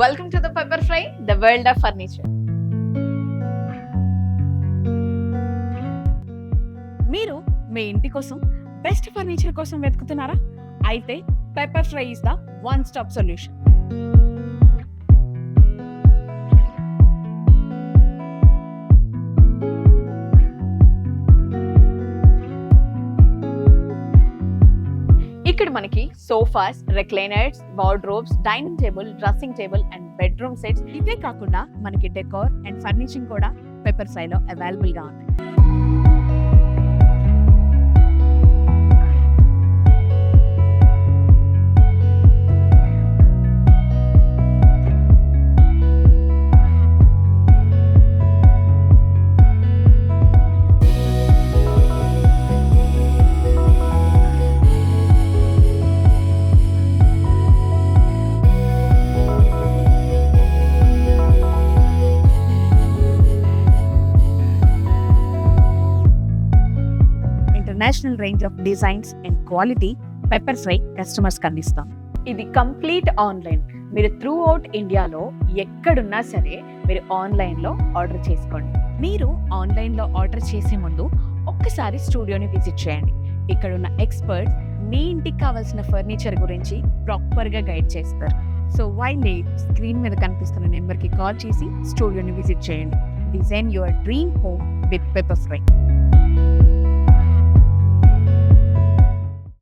Welcome to the Pepper Fry, the world of furniture. మీరు మీ ఇంటి కోసం బెస్ట్ ఫర్నిచర్ కోసం వెతుకుతున్నారా? అయితే pepper fry is the one stop solution. ఇక్కడ మనకి sofas, recliners, wardrobes, dining table, dressing table and bedroom sets, ఇదే కాకుండా మనకి డెకోర్ అండ్ ఫర్నిషింగ్ కూడా పెప్పర్ ఫ్రైలో అవైలబుల్ గా ఉన్నాయి. International range of designs and quality pepper fry customers అందిస్తాం. ఇది కంప్లీట్ ఆన్లైన్. మీరు త్రూ అవుట్ ఇండియాలో ఎక్కడున్నా సరే మీరు ఆన్లైన్లో ఆర్డర్ చేసుకోండి. మీరు ఆన్లైన్లో ఆర్డర్ చేసే ముందు ఒక్కసారి స్టూడియోని విజిట్ చేయండి. ఇక్కడున్న ఎక్స్పర్ట్స్ మీ ఇంటికి కావాల్సిన ఫర్నిచర్ గురించి ప్రాపర్గా గైడ్ చేస్తారు. సో వై లేట్, స్క్రీన్ మీద కనిపిస్తున్న నెంబర్కి కాల్ చేసి స్టూడియోని విజిట్ చేయండి. Design your dream home with pepper fry.